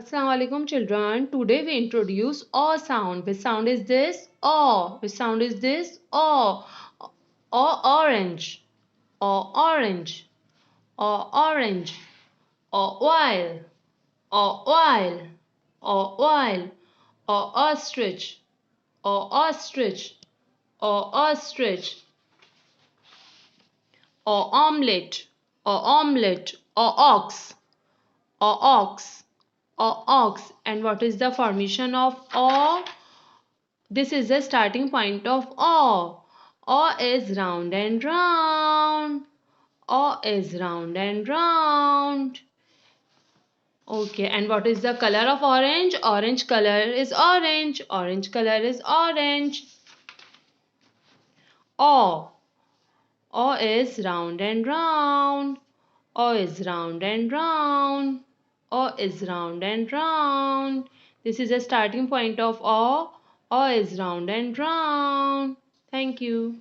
Assalamu alaikum children. Today we introduce O sound. Which sound is this? O. Which sound is this? O. O orange. O orange. O orange. O while. O while. O while. O ostrich. O ostrich. O ostrich. O omelette. O omelette. O ox. O ox. O ox. And what is the formation of O? This is the starting point of O. O is round and round. O is round and round. Okay, and what is the color of orange? Orange color is orange. Orange color is orange. O. O is round and round. O is round and round. O is round and round. This is the starting point of O. O is round and round. Thank you.